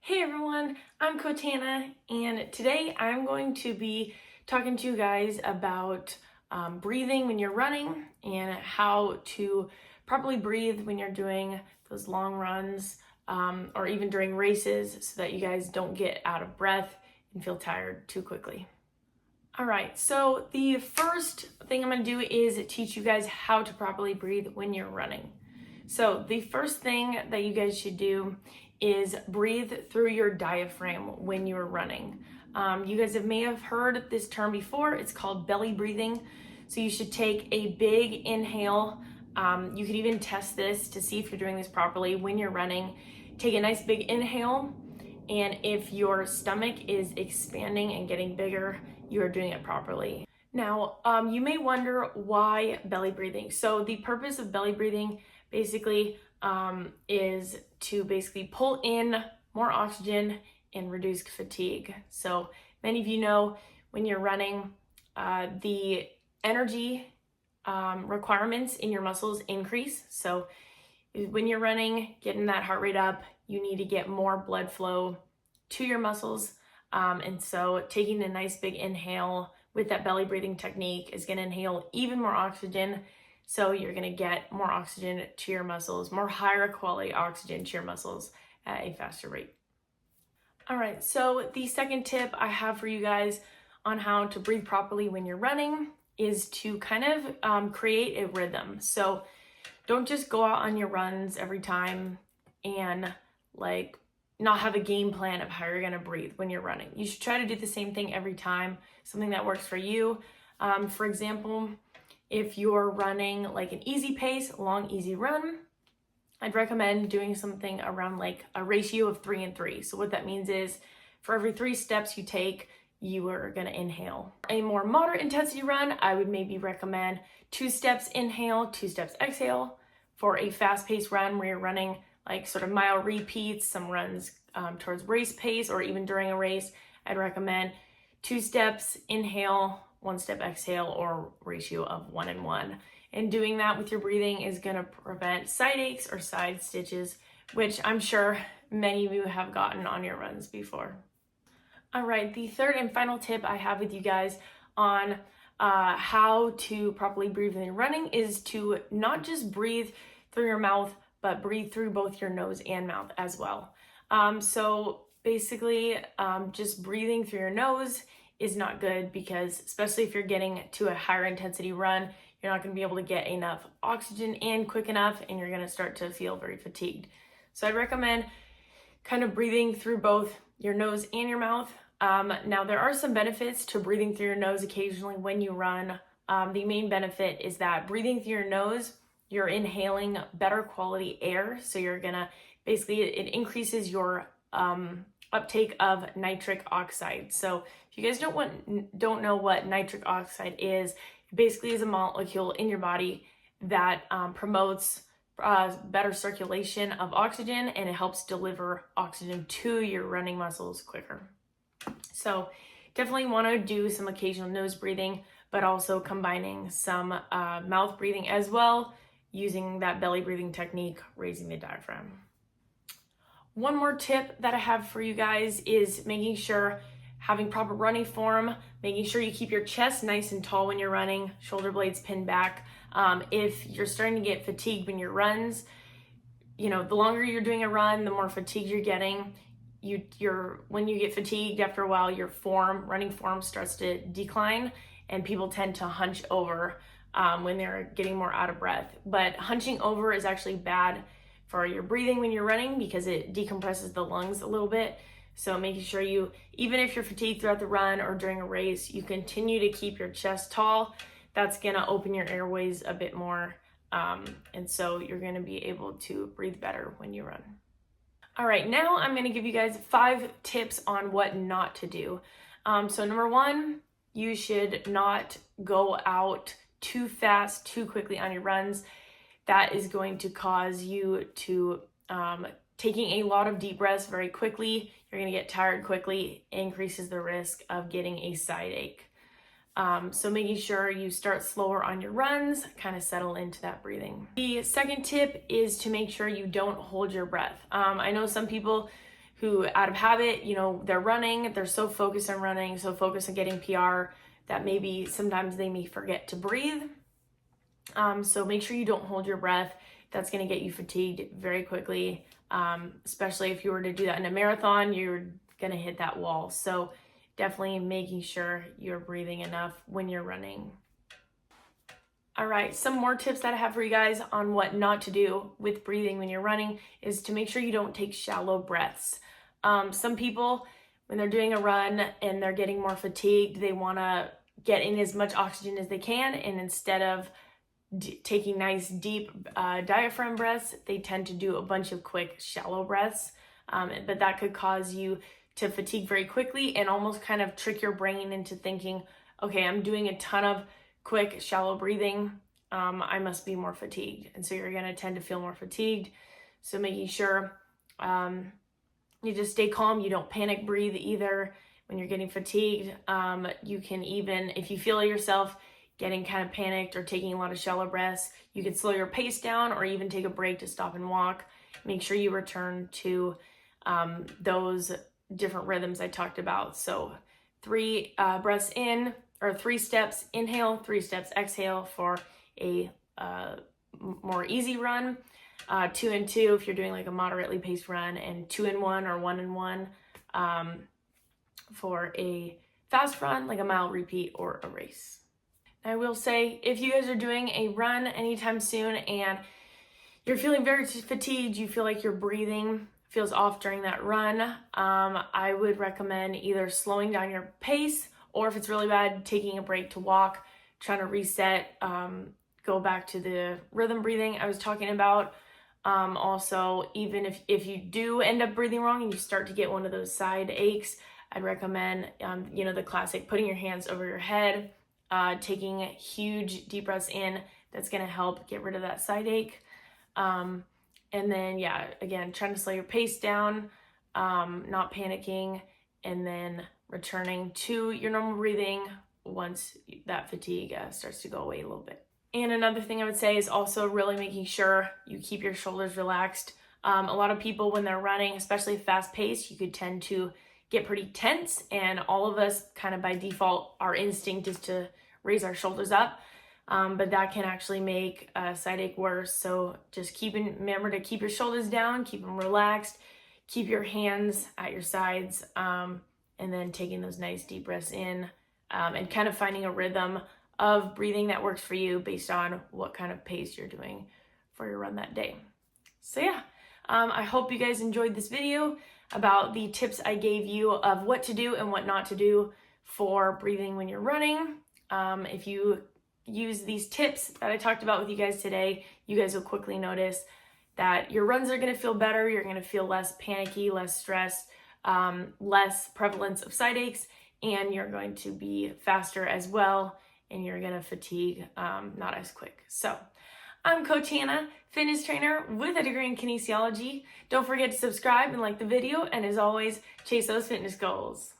Hey everyone, I'm Coach Hannah, and today I'm going to be talking to you guys about breathing when you're running and how to properly breathe when you're doing those long runs or even during races so that you guys don't get out of breath and feel tired too quickly. All right, so the first thing I'm going to do is teach you guys how to properly breathe when you're running. So the first thing that you guys should do is breathe through your diaphragm when you're running. You guys may have heard this term before. It's called belly breathing. So you should take a big inhale. You could even test this to see if you're doing this properly when you're running. Take a nice big inhale, and if your stomach is expanding and getting bigger, you are doing it properly. Now, you may wonder why belly breathing. So the purpose of belly breathing basically is to pull in more oxygen and reduce fatigue. So many of you know when you're running, the energy requirements in your muscles increase. So when you're running, getting that heart rate up, you need to get more blood flow to your muscles. And so taking a nice big inhale with that belly breathing technique is going to inhale even more oxygen. So you're going to get more oxygen to your muscles, more higher quality oxygen to your muscles at a faster rate. All right, so the second tip I have for you guys on how to breathe properly when you're running is to kind of create a rhythm. So don't just go out on your runs every time and not have a game plan of how you're going to breathe when you're running. You should try to do the same thing every time, something that works for you. For example, if you're running like an easy pace, long, easy run, I'd recommend doing something around like a ratio of 3 and 3. So what that means is for every 3 steps you take, you are going to inhale. A more moderate intensity run, I would maybe recommend 2 steps inhale, 2 steps exhale. For a fast-paced run where you're running like sort of mile repeats, some runs towards race pace, or even during a race, I'd recommend 2 steps inhale, 1 step exhale, or ratio of 1 and 1. And doing that with your breathing is going to prevent side aches or side stitches, which I'm sure many of you have gotten on your runs before. All right, the third and final tip I have with you guys on how to properly breathe when you're running is to not just breathe through your mouth, but breathe through both your nose and mouth as well. So basically, just breathing through your nose is not good because especially if you're getting to a higher intensity run, you're not going to be able to get enough oxygen in quick enough, and you're going to start to feel very fatigued. So I'd recommend kind of breathing through both your nose and your mouth. Now, there are some benefits to breathing through your nose occasionally when you run. The main benefit is that breathing through your nose, you're inhaling better quality air. So you're gonna it increases your uptake of nitric oxide. So if you guys don't know what nitric oxide is, it basically is a molecule in your body that promotes better circulation of oxygen, and it helps deliver oxygen to your running muscles quicker. So definitely want to do some occasional nose breathing, but also combining some mouth breathing as well, using that belly breathing technique, raising the diaphragm. One more tip that I have for you guys is making sure having proper running form, making sure you keep your chest nice and tall when you're running, shoulder blades pinned back. If you're starting to get fatigued when your runs, the longer you're doing a run, the more fatigued you're getting. When you get fatigued after a while, your running form starts to decline, and people tend to hunch over when they're getting more out of breath. But hunching over is actually bad for your breathing when you're running because it decompresses the lungs a little bit. So making sure even if you're fatigued throughout the run or during a race, you continue to keep your chest tall. That's gonna open your airways a bit more. And so you're gonna be able to breathe better when you run. All right, now I'm gonna give you guys 5 tips on what not to do. So number 1, you should not go out too fast, too quickly on your runs. That is going to cause you to, taking a lot of deep breaths very quickly, you're gonna get tired quickly, increases the risk of getting a side ache. So making sure you start slower on your runs, kind of settle into that breathing. The second tip is to make sure you don't hold your breath. I know some people who out of habit, they're running, they're so focused on running, so focused on getting PR that maybe sometimes they may forget to breathe. So make sure you don't hold your breath. That's going to get you fatigued very quickly, especially if you were to do that in a marathon, you're going to hit that wall. So definitely making sure you're breathing enough when you're running. All right, some more tips that I have for you guys on what not to do with breathing when you're running is to make sure you don't take shallow breaths. Some people, when they're doing a run and they're getting more fatigued, they want to get in as much oxygen as they can, and instead of taking nice deep diaphragm breaths, they tend to do a bunch of quick shallow breaths, but that could cause you to fatigue very quickly and almost kind of trick your brain into thinking, okay, I'm doing a ton of quick shallow breathing, I must be more fatigued, and so you're going to tend to feel more fatigued. So making sure you just stay calm, you don't panic breathe either when you're getting fatigued. You can even, if you feel yourself getting kind of panicked or taking a lot of shallow breaths, you can slow your pace down or even take a break to stop and walk. Make sure you return to those different rhythms I talked about. So 3 breaths in, or 3 steps inhale, 3 steps exhale for a more easy run. 2 and 2 if you're doing like a moderately paced run, and 2 and 1 or 1 and 1 for a fast run, like a mile repeat or a race. I will say, if you guys are doing a run anytime soon and you're feeling very fatigued, you feel like your breathing feels off during that run, I would recommend either slowing down your pace, or if it's really bad, taking a break to walk, trying to reset, go back to the rhythm breathing I was talking about. Also, even if you do end up breathing wrong and you start to get one of those side aches, I'd recommend, the classic putting your hands over your head, taking huge deep breaths in. That's going to help get rid of that side ache. And then, again, trying to slow your pace down, not panicking, and then returning to your normal breathing once that fatigue starts to go away a little bit. And another thing I would say is also really making sure you keep your shoulders relaxed. A lot of people, when they're running, especially fast paced, you could tend to get pretty tense, and all of us kind of by default, our instinct is to raise our shoulders up, but that can actually make side ache worse. So just remember to keep your shoulders down, keep them relaxed, keep your hands at your sides, and then taking those nice deep breaths in, and kind of finding a rhythm of breathing that works for you based on what kind of pace you're doing for your run that day. So I hope you guys enjoyed this video about the tips I gave you of what to do and what not to do for breathing when you're running. If you use these tips that I talked about with you guys today, you guys will quickly notice that your runs are going to feel better. You're going to feel less panicky, less stressed, less prevalence of side aches, and you're going to be faster as well, and you're going to fatigue not as quick. So I'm Coach Hannah, fitness trainer with a degree in kinesiology. Don't forget to subscribe and like the video, and as always, chase those fitness goals.